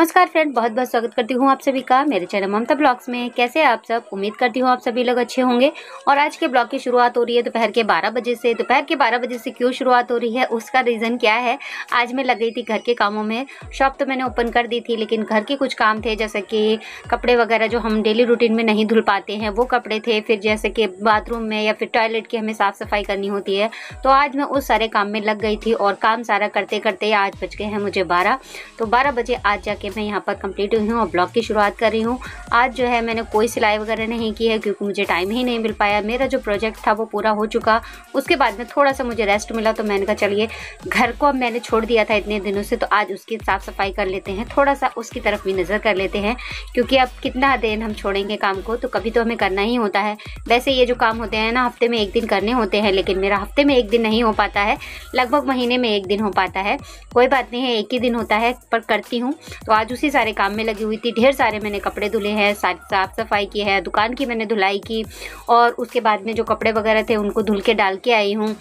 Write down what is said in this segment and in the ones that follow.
नमस्कार फ्रेंड, बहुत बहुत स्वागत करती हूँ आप सभी का मेरे चैनल ममता ब्लॉग्स में। कैसे आप सब? उम्मीद करती हूँ आप सभी लोग अच्छे होंगे। और आज के ब्लॉग की शुरुआत हो रही है दोपहर के 12 बजे से। दोपहर के 12 बजे से क्यों शुरुआत हो रही है, उसका रीज़न क्या है? आज मैं लग गई थी घर के कामों में। शॉप तो मैंने ओपन कर दी थी, लेकिन घर के कुछ काम थे, जैसे कि कपड़े वगैरह जो हम डेली रूटीन में नहीं धुल पाते हैं वो कपड़े थे। फिर जैसे कि बाथरूम में या फिर टॉयलेट की हमें साफ़ सफाई करनी होती है, तो आज मैं उस सारे काम में लग गई थी। और काम सारा करते करते आज बज गए हैं मुझे 12। तो 12 बजे आज जाके मैं यहाँ पर कंप्लीट हुई हूँ और ब्लॉग की शुरुआत कर रही हूँ। आज जो है मैंने कोई सिलाई वगैरह नहीं की है, क्योंकि मुझे टाइम ही नहीं मिल पाया। मेरा जो प्रोजेक्ट था वो पूरा हो चुका। उसके बाद में थोड़ा सा मुझे रेस्ट मिला, तो मैंने कहा चलिए, घर को अब मैंने छोड़ दिया था इतने दिनों से, तो आज उसकी साफ़ सफाई कर लेते हैं, थोड़ा सा उसकी तरफ भी नज़र कर लेते हैं। क्योंकि अब कितना दिन हम छोड़ेंगे काम को, तो कभी तो हमें करना ही होता है। वैसे ये जो काम होते हैं ना, हफ्ते में एक दिन करने होते हैं, लेकिन मेरा हफ्ते में एक दिन नहीं हो पाता है, लगभग महीने में एक दिन हो पाता है। कोई बात नहीं है, एक ही दिन होता है, पर करती हूँ। तो आज उसी सारे काम में लगी हुई थी। ढेर सारे मैंने कपड़े धुले हैं, साफ सफाई की है, दुकान की मैंने धुलाई की, और उसके बाद में जो कपड़े वगैरह थे उनको धुल के डाल के आई हूँ।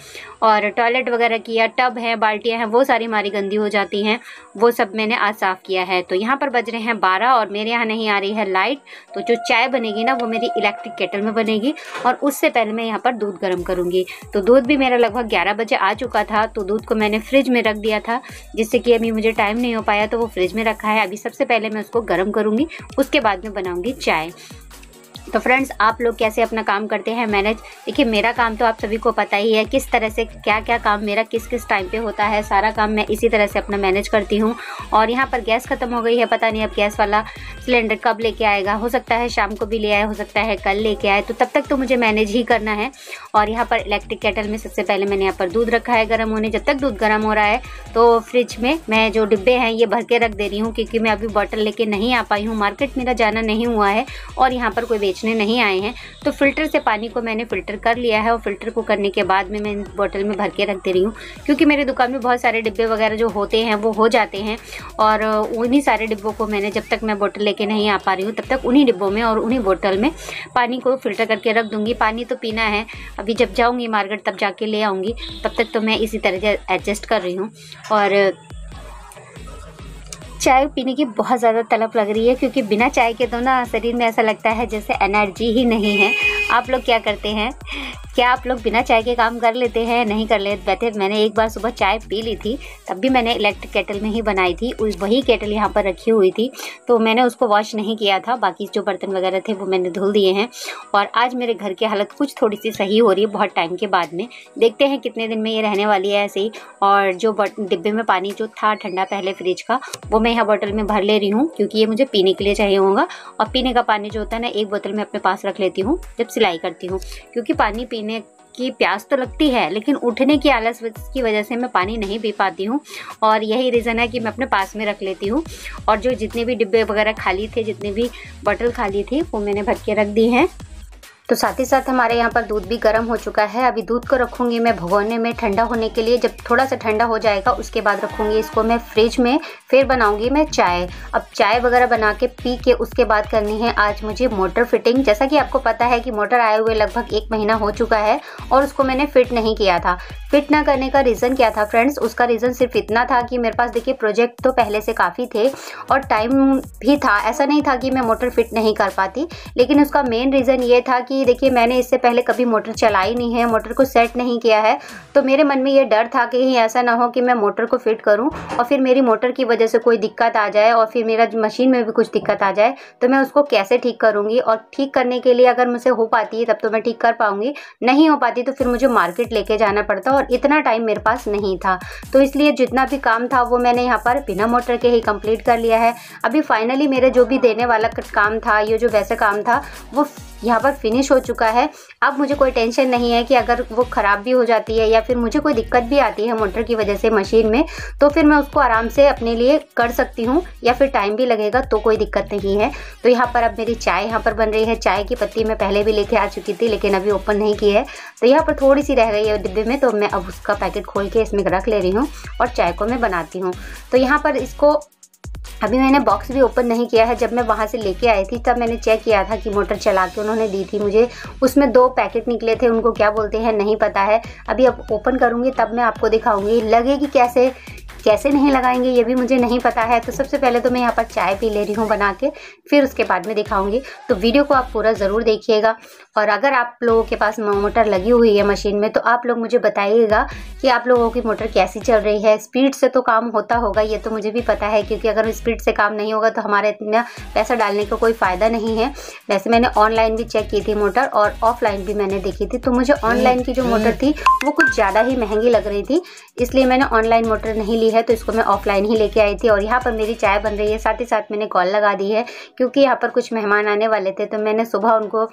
और टॉयलेट वगैरह किया, टब है, बाल्टियाँ हैं, वो सारी हमारी गंदी हो जाती हैं, वो सब मैंने आज साफ़ किया है। तो यहाँ पर बज रहे हैं 12 और मेरे यहाँ नहीं आ रही है लाइट। तो जो चाय बनेगी ना, वो मेरी इलेक्ट्रिक केटल में बनेगी, और उससे पहले मैं यहाँ पर दूध गर्म करूँगी। तो दूध भी मेरा लगभग 11 बजे आ चुका था। तो दूध को मैंने फ्रिज में रख दिया था, जिससे कि अभी मुझे टाइम नहीं हो पाया, तो वो फ्रिज में रखा है। अभी सबसे पहले मैं उसको गर्म करूँगी, उसके बाद में बनाऊँगी चाय। तो फ्रेंड्स, आप लोग कैसे अपना काम करते हैं मैनेज? देखिए, मेरा काम तो आप सभी को पता ही है, किस तरह से क्या क्या काम मेरा किस किस टाइम पे होता है। सारा काम मैं इसी तरह से अपना मैनेज करती हूँ। और यहाँ पर गैस ख़त्म हो गई है, पता नहीं अब गैस वाला सिलेंडर कब लेके आएगा। हो सकता है शाम को भी ले आए, हो सकता है कल लेके आए, तो तब तक तो मुझे मैनेज ही करना है। और यहाँ पर इलेक्ट्रिक केटल में सबसे पहले मैंने यहाँ पर दूध रखा है गर्म होने। जब तक दूध गर्म हो रहा है, तो फ्रिज में मैं जो डिब्बे हैं ये भर के रख दे रही हूँ, क्योंकि मैं अभी बॉटल लेके नहीं आ पाई हूँ। मार्केट मेरा जाना नहीं हुआ है और यहाँ पर कोई बेचने नहीं आए हैं। तो फिल्टर से पानी को मैंने फ़िल्टर कर लिया है, और फिल्टर को करने के बाद में मैं बोतल में भर के रख दे रही हूँ। क्योंकि मेरी दुकान में बहुत सारे डिब्बे वगैरह जो होते हैं वो हो जाते हैं, और उन्हीं सारे डिब्बों को मैंने, जब तक मैं बोतल लेके नहीं आ पा रही हूँ, तब तक उन्हीं डिब्बों में और उन्हीं बोतल में पानी को फ़िल्टर करके रख दूँगी। पानी तो पीना है, अभी जब जाऊँगी मार्केट तब जाके ले आऊँगी, तब तक तो मैं इसी तरह से एडजस्ट कर रही हूँ। और चाय पीने की बहुत ज़्यादा तलब लग रही है, क्योंकि बिना चाय के तो ना शरीर में ऐसा लगता है जैसे एनर्जी ही नहीं है। आप लोग क्या करते हैं? क्या आप लोग बिना चाय के काम कर लेते हैं? नहीं कर लेते? वैसे मैंने एक बार सुबह चाय पी ली थी, तब भी मैंने इलेक्ट्रिक केटल में ही बनाई थी। वही केटल यहाँ पर रखी हुई थी, तो मैंने उसको वॉश नहीं किया था। बाकी जो बर्तन वगैरह थे वो मैंने धुल दिए हैं। और आज मेरे घर की हालत कुछ थोड़ी सी सही हो रही है बहुत टाइम के बाद में। देखते हैं कितने दिन में ये रहने वाली है ऐसे ही। और जो डिब्बे में पानी जो था ठंडा पहले फ्रिज का, वो मैं यहाँ बोतल में भर ले रही हूँ, क्योंकि ये मुझे पीने के लिए चाहिए होगा। और पीने का पानी जो होता है ना, एक बोतल में अपने पास रख लेती हूँ जब सिलाई करती हूँ, क्योंकि पानी पीने की प्यास तो लगती है, लेकिन उठने की आलस की वजह से मैं पानी नहीं पी पाती हूँ। और यही रीज़न है कि मैं अपने पास में रख लेती हूँ। और जो जितने भी डिब्बे वगैरह खाली थे, जितने भी बोतल खाली थी, वो मैंने भर के रख दी हैं। तो साथ ही साथ हमारे यहाँ पर दूध भी गर्म हो चुका है। अभी दूध को रखूँगी मैं भगोने में ठंडा होने के लिए। जब थोड़ा सा ठंडा हो जाएगा, उसके बाद रखूँगी इसको मैं फ्रिज में। फिर बनाऊँगी मैं चाय। अब चाय वगैरह बना के पी के उसके बाद करनी है आज मुझे मोटर फिटिंग। जैसा कि आपको पता है कि मोटर आए हुए लगभग 1 महीना हो चुका है, और उसको मैंने फिट नहीं किया था। फिट ना करने का रीज़न क्या था फ्रेंड्स? उसका रीज़न सिर्फ इतना था कि मेरे पास, देखिए, प्रोजेक्ट तो पहले से काफ़ी थे और टाइम भी था। ऐसा नहीं था कि मैं मोटर फिट नहीं कर पाती, लेकिन उसका मेन रीज़न ये था कि देखिए, मैंने इससे पहले कभी मोटर चलाई नहीं है, मोटर को सेट नहीं किया है। तो मेरे मन में ये डर था कि कहीं ऐसा ना हो कि मैं मोटर को फिट करूं और फिर मेरी मोटर की वजह से कोई दिक्कत आ जाए, और फिर मेरा मशीन में भी कुछ दिक्कत आ जाए, तो मैं उसको कैसे ठीक करूंगी। और ठीक करने के लिए अगर मुझसे हो पाती है तब तो मैं ठीक कर पाऊंगी, नहीं हो पाती तो फिर मुझे मार्केट लेके जाना पड़ता, और इतना टाइम मेरे पास नहीं था। तो इसलिए जितना भी काम था वो मैंने यहाँ पर बिना मोटर के ही कंप्लीट कर लिया है। अभी फाइनली मेरे जो भी देने वाला काम था, ये जो वैसा काम था, वो यहाँ पर फिनिश हो चुका है। अब मुझे कोई टेंशन नहीं है कि अगर वो ख़राब भी हो जाती है या फिर मुझे कोई दिक्कत भी आती है मोटर की वजह से मशीन में, तो फिर मैं उसको आराम से अपने लिए कर सकती हूँ, या फिर टाइम भी लगेगा तो कोई दिक्कत नहीं है। तो यहाँ पर अब मेरी चाय यहाँ पर बन रही है। चाय की पत्ती मैं पहले भी लेके आ चुकी थी, लेकिन अभी ओपन नहीं की है, तो यहाँ पर थोड़ी सी रह गई है डिब्बे में, तो मैं अब उसका पैकेट खोल के इसमें रख ले रही हूँ और चाय को मैं बनाती हूँ। तो यहाँ पर इसको अभी मैंने बॉक्स भी ओपन नहीं किया है। जब मैं वहाँ से लेके आई थी तब मैंने चेक किया था कि मोटर चला के उन्होंने दी थी मुझे, उसमें 2 पैकेट निकले थे, उनको क्या बोलते हैं नहीं पता है। अभी अब ओपन करूँगी तब मैं आपको दिखाऊँगी लगेगी कैसे, कैसे नहीं लगाएंगे ये भी मुझे नहीं पता है। तो सबसे पहले तो मैं यहाँ पर चाय पी ले रही हूँ बना के, फिर उसके बाद में दिखाऊंगी। तो वीडियो को आप पूरा ज़रूर देखिएगा। और अगर आप लोगों के पास मोटर लगी हुई है मशीन में, तो आप लोग मुझे बताइएगा कि आप लोगों की मोटर कैसी चल रही है। स्पीड से तो काम होता होगा, ये तो मुझे भी पता है, क्योंकि अगर स्पीड से काम नहीं होगा तो हमारा इतना पैसा डालने का कोई फ़ायदा नहीं है। वैसे मैंने ऑनलाइन भी चेक की थी मोटर, और ऑफलाइन भी मैंने देखी थी। तो मुझे ऑनलाइन की जो मोटर थी वो कुछ ज़्यादा ही महंगी लग रही थी, इसलिए मैंने ऑनलाइन मोटर नहीं ली है। तो इसको मैं ऑफलाइन ही लेके आई थी। और यहाँ पर मेरी चाय बन रही है, साथ ही साथ मैंने कॉल लगा दी है, क्योंकि यहाँ पर कुछ मेहमान आने वाले थे। तो मैंने सुबह उनको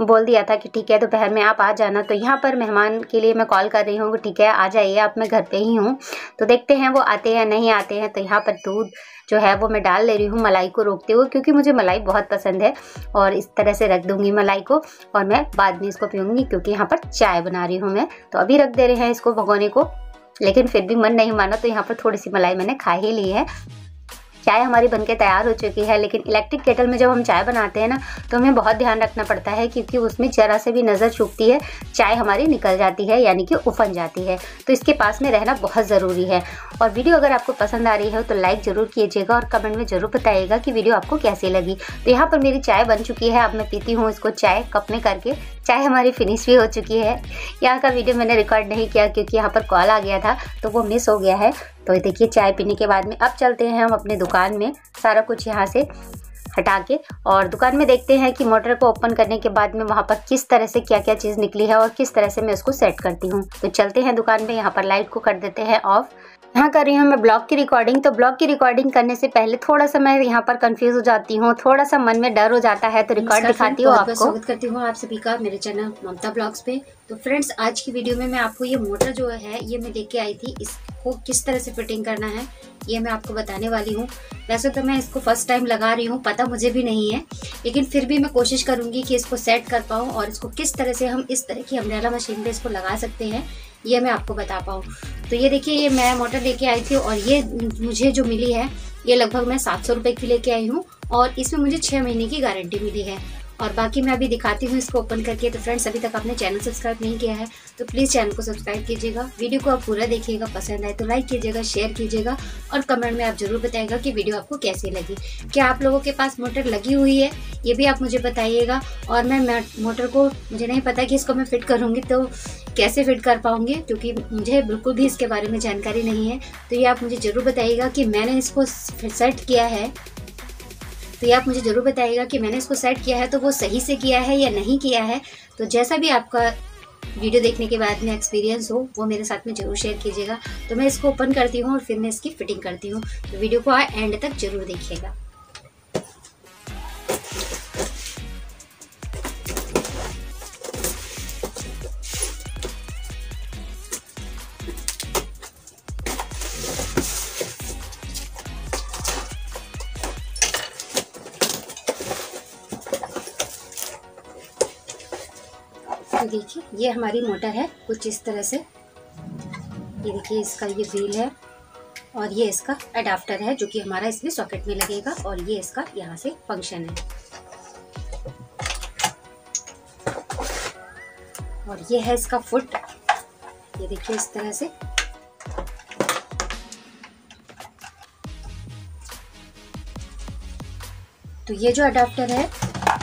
बोल दिया था कि ठीक है दोपहर में आप आ जाना। तो यहाँ पर मेहमान के लिए मैं कॉल कर रही हूँ कि ठीक है आ जाइए आप, मैं घर पे ही हूँ। तो देखते हैं वो आते हैं नहीं आते हैं। तो यहाँ पर दूध जो है वो मैं डाल ले रही हूँ मलाई को रोकते हुए, क्योंकि मुझे मलाई बहुत पसंद है। और इस तरह से रख दूँगी मलाई को, और मैं बाद में इसको पीऊँगी, क्योंकि यहाँ पर चाय बना रही हूँ मैं। तो अभी रख दे रहे हैं इसको भगोने को, लेकिन फिर भी मन नहीं माना, तो यहाँ पर थोड़ी सी मलाई मैंने खा ही ली है। चाय हमारी बनके तैयार हो चुकी है। लेकिन इलेक्ट्रिक केटल में जब हम चाय बनाते हैं ना, तो हमें बहुत ध्यान रखना पड़ता है, क्योंकि उसमें ज़रा से भी नज़र चूकती है चाय हमारी निकल जाती है, यानी कि उफन जाती है। तो इसके पास में रहना बहुत ज़रूरी है। और वीडियो अगर आपको पसंद आ रही है तो लाइक ज़रूर कीजिएगा, और कमेंट में ज़रूर बताइएगा कि वीडियो आपको कैसी लगी। तो यहाँ पर मेरी चाय बन चुकी है, अब मैं पीती हूँ इसको चाय कप में करके। चाय हमारी फिनिश भी हो चुकी है। यहाँ का वीडियो मैंने रिकॉर्ड नहीं किया, क्योंकि यहाँ पर कॉल आ गया था तो वो मिस हो गया है। तो देखिए चाय पीने के बाद में अब चलते हैं हम अपने दुकान में, सारा कुछ यहाँ से हटा के, और दुकान में देखते हैं कि मोटर को ओपन करने के बाद में वहाँ पर किस तरह से क्या क्या चीज़ निकली है और किस तरह से मैं उसको सेट करती हूँ। तो चलते हैं दुकान में। यहाँ पर लाइट को कर देते हैं ऑफ। यहाँ कर रही हूँ मैं ब्लॉग की रिकॉर्डिंग। तो ब्लॉग की रिकॉर्डिंग करने से पहले थोड़ा सा मैं यहाँ पर कंफ्यूज हो जाती हूँ, थोड़ा सा मन में डर हो जाता है। तो रिकॉर्ड दिखाती हूँ आपको। स्वागत करती हूँ आप सभी का मेरे चैनल ममता ब्लॉग्स पे। तो फ्रेंड्स आज की वीडियो में मैं आपको ये मोटर जो है ये मैं लेके आई थी, इसको किस तरह से फिटिंग करना है ये मैं आपको बताने वाली हूँ। वैसे तो मैं इसको फर्स्ट टाइम लगा रही हूँ, पता मुझे भी नहीं है, लेकिन फिर भी मैं कोशिश करूँगी कि इसको सेट कर पाऊँ, और इसको किस तरह से हम इस तरह की अम्ब्रेला मशीन पे इसको लगा सकते हैं ये मैं आपको बता पाऊँ। तो ये देखिए ये मैं मोटर लेके आई थी, और ये मुझे जो मिली है ये लगभग मैं 700 रुपये की लेके आई हूँ, और इसमें मुझे 6 महीने की गारंटी मिली है। और बाकी मैं अभी दिखाती हूँ इसको ओपन करके। तो फ्रेंड्स अभी तक आपने चैनल सब्सक्राइब नहीं किया है तो प्लीज़ चैनल को सब्सक्राइब कीजिएगा। वीडियो को आप पूरा देखिएगा, पसंद आए तो लाइक कीजिएगा, शेयर कीजिएगा, और कमेंट में आप जरूर बताइएगा कि वीडियो आपको कैसी लगी। क्या आप लोगों के पास मोटर लगी हुई है ये भी आप मुझे बताइएगा। और मैं मोटर को मुझे नहीं पता कि इसको मैं फिट करूँगी तो कैसे फिट कर पाऊँगी, क्योंकि मुझे बिल्कुल भी इसके बारे में जानकारी नहीं है। तो ये आप मुझे ज़रूर बताइएगा कि मैंने इसको सेट किया है। तो ये आप मुझे ज़रूर बताइएगा कि मैंने इसको सेट किया है तो वो सही से किया है या नहीं किया है। तो जैसा भी आपका वीडियो देखने के बाद में एक्सपीरियंस हो वो मेरे साथ में ज़रूर शेयर कीजिएगा। तो मैं इसको ओपन करती हूँ और फिर मैं इसकी फिटिंग करती हूँ। तो वीडियो को एंड तक ज़रूर देखिएगा। तो देखिए ये हमारी मोटर है कुछ इस तरह से। ये देखिए इसका ये व्हील है, और ये इसका अडाप्टर है जो कि हमारा इसमें सॉकेट में लगेगा, और ये इसका यहाँ से फंक्शन है। और ये है इसका फुट, ये देखिए इस तरह से। तो ये जो अडाप्टर है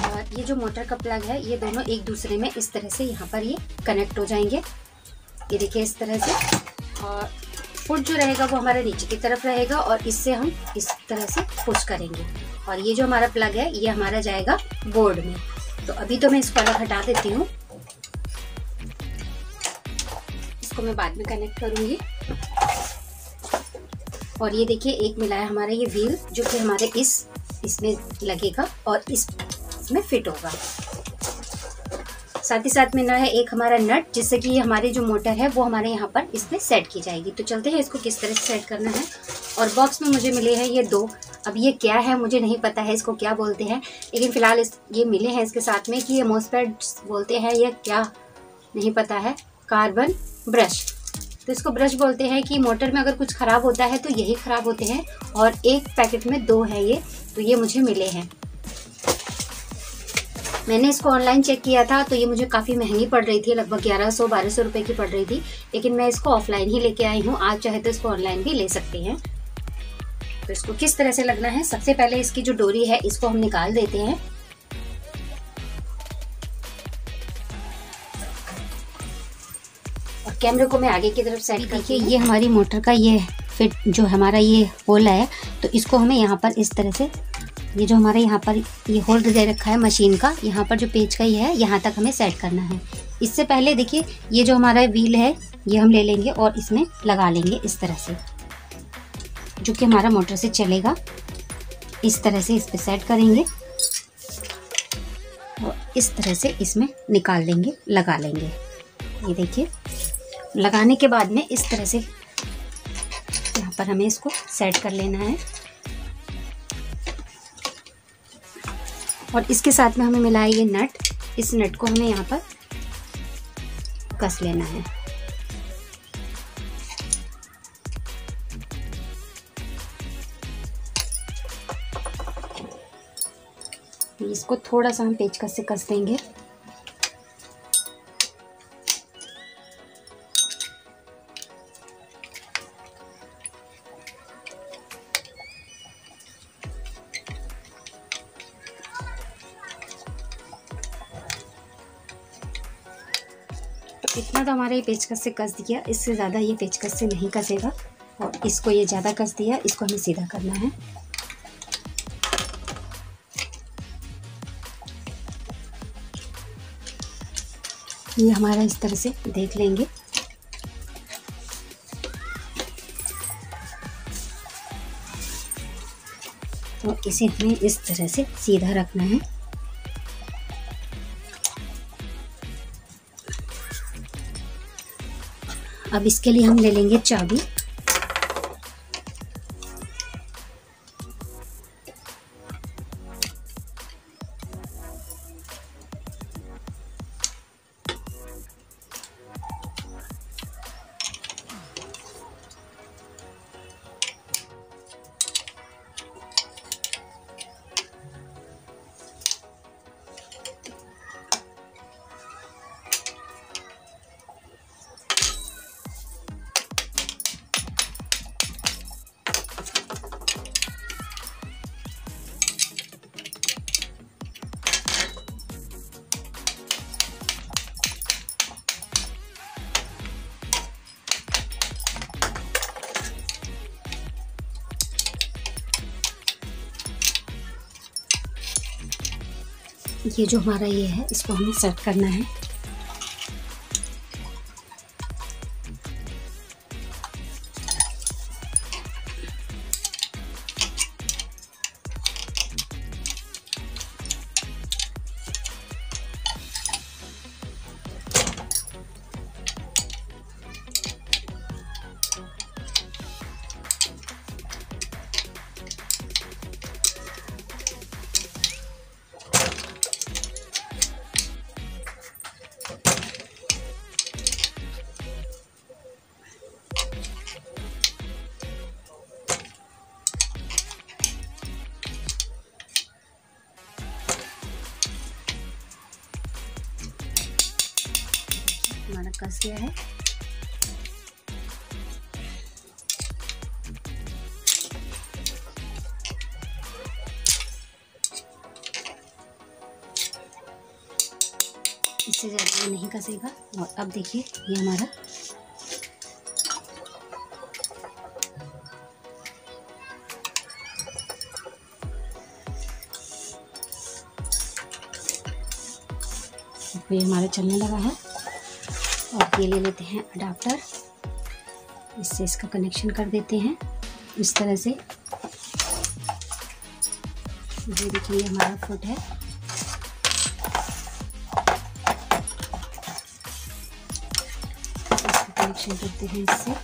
और ये जो मोटर का प्लग है ये दोनों एक दूसरे में इस तरह से यहाँ पर ये कनेक्ट हो जाएंगे। ये देखिए इस तरह से। और फुट जो रहेगा वो हमारे नीचे की तरफ रहेगा, और इससे हम इस तरह से पुश करेंगे। और ये जो हमारा प्लग है ये हमारा जाएगा बोर्ड में। तो अभी तो मैं इसको अलग हटा देती हूँ, इसको मैं बाद में कनेक्ट करूँगी। और ये देखिए एक मिला है हमारा ये व्हील जो कि हमारे इसमें लगेगा और इसमें फिट होगा। साथ ही साथ में ना है एक हमारा नट, जिससे कि हमारी जो मोटर है वो हमारे यहाँ पर इसमें सेट की जाएगी। तो चलते हैं इसको किस तरह से सेट करना है। और बॉक्स में मुझे मिले हैं ये दो, अब ये क्या है मुझे नहीं पता है इसको क्या बोलते हैं, लेकिन फ़िलहाल ये मिले हैं इसके साथ में कि ये मोसपेट्स बोलते हैं या क्या नहीं पता है। कार्बन ब्रश, तो इसको ब्रश बोलते हैं कि मोटर में अगर कुछ ख़राब होता है तो यही ख़राब होते हैं, और एक पैकेट में 2 है ये, तो ये मुझे मिले हैं। मैंने इसको ऑनलाइन चेक किया था तो ये मुझे काफ़ी महंगी पड़ रही थी, लगभग 1100-1200 रुपये की पड़ रही थी, लेकिन मैं इसको ऑफलाइन ही लेके आई हूँ। आप चाहे तो इसको ऑनलाइन भी ले सकते हैं। तो इसको किस तरह से लगना है, सबसे पहले इसकी जो डोरी है इसको हम निकाल देते हैं। और कैमरे को मैं आगे की तरफ सेट करके, ये हमारी मोटर का ये फिट जो हमारा ये होल है, तो इसको हमें यहाँ पर इस तरह से, ये जो हमारे यहाँ पर ये होल दे रखा है मशीन का, यहाँ पर जो पेच का ये है यहाँ तक हमें सेट करना है। इससे पहले देखिए ये जो हमारा व्हील है ये हम ले लेंगे और इसमें लगा लेंगे इस तरह से, जो कि हमारा मोटर से चलेगा। इस तरह से इस पे सेट करेंगे और इस तरह से इसमें निकाल देंगे, लगा लेंगे। ये देखिए लगाने के बाद में इस तरह से यहाँ पर हमें इसको सेट कर लेना है। और इसके साथ में हमें मिला है ये नट, इस नट को हमें यहाँ पर कस लेना है। इसको थोड़ा सा हम पेचकस से कस देंगे। इतना तो हमारे ये पेचकस से कस दिया, इससे ज़्यादा ये पेचकस से नहीं कसेगा। और इसको ये ज़्यादा कस दिया, इसको हमें सीधा करना है। ये हमारा इस तरह से देख लेंगे। तो इसे हमें इस तरह से सीधा रखना है। अब इसके लिए हम ले लेंगे चाबी। ये जो हमारा ये है इसको हमें सेट करना है। हमारा कस गया है। इससे ज़्यादा नहीं कसेगा। और अब देखिए ये हमारा ये हमारा चलने लगा है। और ये ले लेते हैं अडाप्टर, इससे इसका कनेक्शन कर देते हैं इस तरह से। ये देखिए ये हमारा फुट है। इसका कनेक्शन करते हैं इससे।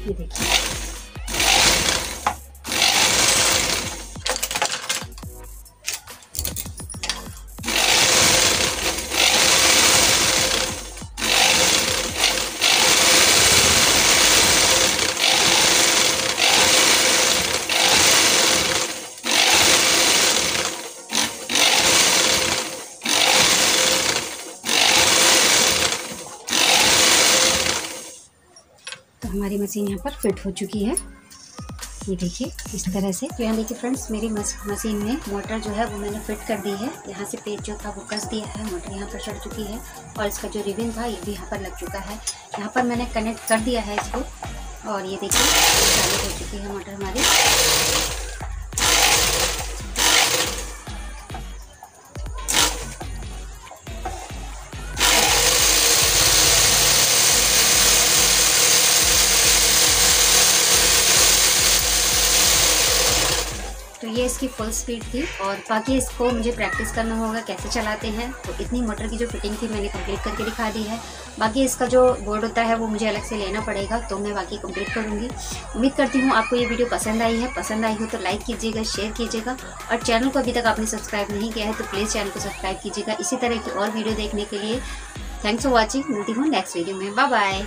ये देखिए हमारी मशीन यहाँ पर फिट हो चुकी है। ये देखिए इस तरह से। तो यहाँ देखिए फ्रेंड्स, मेरी मशीन में मोटर जो है वो मैंने फिट कर दी है। यहाँ से पेज जो था वो कस दिया है, मोटर यहाँ पर चढ़ चुकी है और इसका जो रिबन था ये भी यहाँ पर लग चुका है। यहाँ पर मैंने कनेक्ट कर दिया है इसको और ये देखिए चालू हो चुकी है मोटर हमारी। तो ये इसकी फुल स्पीड थी और बाकी इसको मुझे प्रैक्टिस करना होगा कैसे चलाते हैं। तो इतनी मोटर की जो फिटिंग थी मैंने कंप्लीट करके दिखा दी है। बाकी इसका जो बोर्ड होता है वो मुझे अलग से लेना पड़ेगा, तो मैं बाकी कंप्लीट करूँगी। उम्मीद करती हूँ आपको ये वीडियो पसंद आई है। पसंद आई हो तो लाइक कीजिएगा, शेयर कीजिएगा और चैनल को अभी तक आपने सब्सक्राइब नहीं किया है तो प्लीज़ चैनल को सब्सक्राइब कीजिएगा। इसी तरह की और वीडियो देखने के लिए थैंक्स फॉर वॉचिंग। मिलती हूँ नेक्स्ट वीडियो में। Bye bye.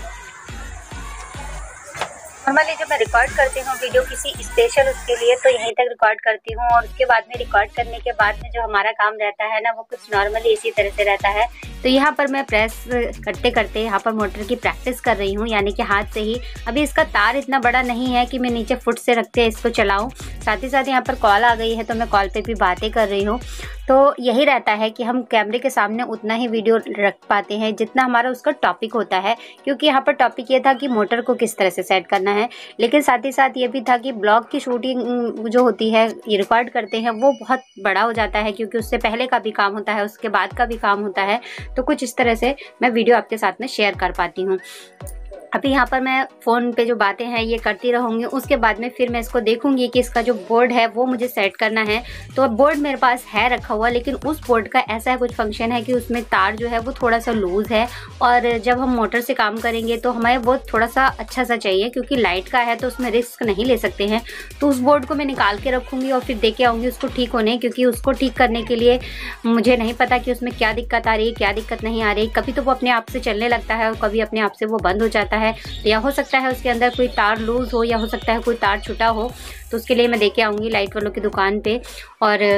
नॉर्मली जब मैं रिकॉर्ड करती हूँ वीडियो किसी स्पेशल उसके लिए तो यहीं तक रिकॉर्ड करती हूँ और उसके बाद में रिकॉर्ड करने के बाद में जो हमारा काम रहता है ना वो कुछ नॉर्मली इसी तरह से रहता है। तो यहाँ पर मैं प्रेस करते करते यहाँ पर मोटर की प्रैक्टिस कर रही हूँ, यानी कि हाथ से ही। अभी इसका तार इतना बड़ा नहीं है कि मैं नीचे फुट से रखते इसको चलाऊँ। साथ ही साथ यहाँ पर कॉल आ गई है तो मैं कॉल पे भी बातें कर रही हूँ। तो यही रहता है कि हम कैमरे के सामने उतना ही वीडियो रख पाते हैं जितना हमारा उसका टॉपिक होता है, क्योंकि यहाँ पर टॉपिक ये था कि मोटर को किस तरह से सेट करना है। लेकिन साथ ही साथ ये भी था कि ब्लॉग की शूटिंग जो होती है ये रिकॉर्ड करते हैं वो बहुत बड़ा हो जाता है, क्योंकि उससे पहले का भी काम होता है, उसके बाद का भी काम होता है। तो कुछ इस तरह से मैं वीडियो आपके साथ में शेयर कर पाती हूँ। अभी यहाँ पर मैं फ़ोन पे जो बातें हैं ये करती रहूँगी, उसके बाद में फिर मैं इसको देखूँगी कि इसका जो बोर्ड है वो मुझे सेट करना है। तो बोर्ड मेरे पास है रखा हुआ, लेकिन उस बोर्ड का ऐसा कुछ फंक्शन है कि उसमें तार जो है वो थोड़ा सा लूज़ है और जब हम मोटर से काम करेंगे तो हमें वो थोड़ा सा अच्छा सा चाहिए, क्योंकि लाइट का है तो उसमें रिस्क नहीं ले सकते हैं। तो उस बोर्ड को मैं निकाल के रखूँगी और फिर दे के आऊँगी उसको ठीक होने, क्योंकि उसको ठीक करने के लिए मुझे नहीं पता कि उसमें क्या दिक्कत आ रही है, क्या दिक्कत नहीं आ रही। कभी तो वो अपने आप से चलने लगता है और कभी अपने आप से वो बंद हो जाता है। या हो सकता है उसके अंदर कोई तार लूज़ हो, या हो सकता है कोई तार छूटा हो। तो उसके लिए मैं देके आऊँगी लाइट वालों की दुकान पे। और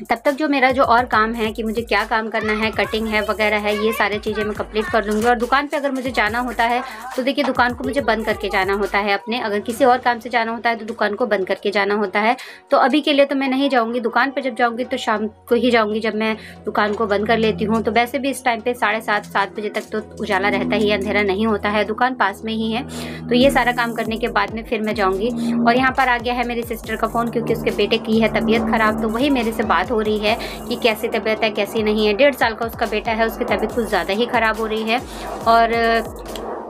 तब तक जो मेरा जो और काम है कि मुझे क्या काम करना है, कटिंग है वगैरह है, ये सारी चीज़ें मैं कंप्लीट कर लूँगी। और दुकान पे अगर मुझे जाना होता है तो देखिए दुकान को मुझे बंद करके जाना होता है अपने। अगर किसी और काम से जाना होता है तो दुकान को बंद करके जाना होता है। तो अभी के लिए तो मैं नहीं जाऊँगी दुकान पर। जब जाऊँगी तो शाम को ही जाऊँगी, जब मैं दुकान को बंद कर लेती हूँ। तो वैसे भी इस टाइम पर 7:30-7 बजे तक तो उजाला रहता ही, अंधेरा नहीं होता है, दुकान पास में ही है। तो ये सारा काम करने के बाद में फिर मैं जाऊँगी। और यहाँ पर आ गया है मेरी सिस्टर का फ़ोन, क्योंकि उसके बेटे की है तबीयत ख़राब। तो वही मेरे से बात हो रही है कि कैसी तबीयत है कैसी नहीं है। 1.5 साल का उसका बेटा है, उसकी तबीयत कुछ ज़्यादा ही ख़राब हो रही है और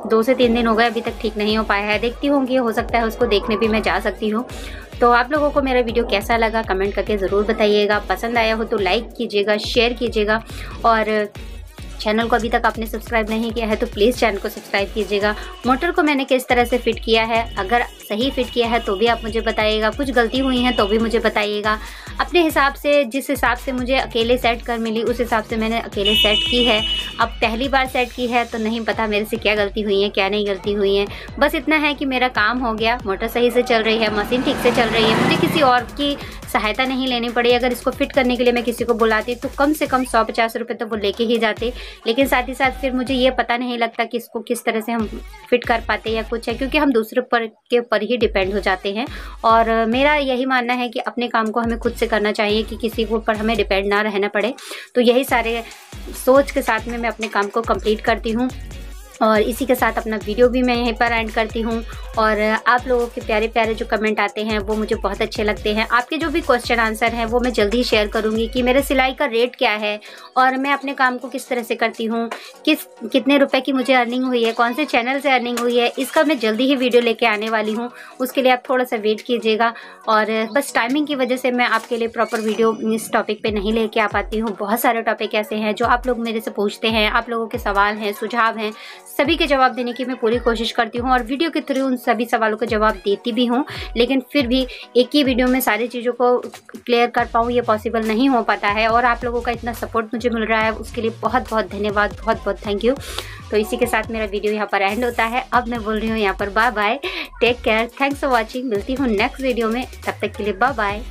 2 से 3 दिन हो गए अभी तक ठीक नहीं हो पाया है। देखती होंगी, हो सकता है उसको देखने भी मैं जा सकती हूँ। तो आप लोगों को मेरा वीडियो कैसा लगा कमेंट करके ज़रूर बताइएगा। पसंद आया हो तो लाइक कीजिएगा, शेयर कीजिएगा और चैनल को अभी तक आपने सब्सक्राइब नहीं किया है तो प्लीज़ चैनल को सब्सक्राइब कीजिएगा। मोटर को मैंने किस तरह से फिट किया है, अगर सही फिट किया है तो भी आप मुझे बताइएगा, कुछ गलती हुई है तो भी मुझे बताइएगा। अपने हिसाब से, जिस हिसाब से मुझे अकेले सेट कर मिली उस हिसाब से मैंने अकेले सेट की है। अब पहली बार सेट की है तो नहीं पता मेरे से क्या गलती हुई है क्या नहीं गलती हुई है। बस इतना है कि मेरा काम हो गया, मोटर सही से चल रही है, मशीन ठीक से चल रही है, मुझे किसी और की सहायता नहीं लेनी पड़ी। अगर इसको फिट करने के लिए मैं किसी को बुलाती तो कम से कम 150 रुपये तो वो लेके ही जाते। लेकिन साथ ही साथ फिर मुझे ये पता नहीं लगता कि इसको किस तरह से हम फिट कर पाते या कुछ है, क्योंकि हम दूसरे के ऊपर ही डिपेंड हो जाते हैं। और मेरा यही मानना है कि अपने काम को हमें खुद से करना चाहिए, कि किसी के ऊपर हमें डिपेंड ना रहना पड़े। तो यही सारे सोच के साथ में मैं अपने काम को कंप्लीट करती हूँ और इसी के साथ अपना वीडियो भी मैं यहीं पर एंड करती हूँ। और आप लोगों के प्यारे प्यारे जो कमेंट आते हैं वो मुझे बहुत अच्छे लगते हैं। आपके जो भी क्वेश्चन आंसर हैं वो मैं जल्दी शेयर करूँगी कि मेरे सिलाई का रेट क्या है और मैं अपने काम को किस तरह से करती हूँ, कितने रुपए की मुझे अर्निंग हुई है, कौन से चैनल से अर्निंग हुई है, इसका मैं जल्दी ही वीडियो लेके आने वाली हूँ। उसके लिए आप थोड़ा सा वेट कीजिएगा। और बस टाइमिंग की वजह से मैं आपके लिए प्रॉपर वीडियो इस टॉपिक पर नहीं लेके आ पाती हूँ। बहुत सारे टॉपिक ऐसे हैं जो आप लोग मेरे से पूछते हैं, आप लोगों के सवाल हैं, सुझाव हैं, सभी के जवाब देने की मैं पूरी कोशिश करती हूँ और वीडियो के थ्रू उन सभी सवालों का जवाब देती भी हूँ। लेकिन फिर भी एक ही वीडियो में सारी चीज़ों को क्लियर कर पाऊँ ये पॉसिबल नहीं हो पाता है। और आप लोगों का इतना सपोर्ट मुझे मिल रहा है उसके लिए बहुत बहुत धन्यवाद, बहुत बहुत थैंक यू। तो इसी के साथ मेरा वीडियो यहाँ पर एंड होता है। अब मैं बोल रही हूँ यहाँ पर bye bye, take care, thanks for watching. मिलती हूँ नेक्स्ट वीडियो में, तब तक के लिए बाय बाय।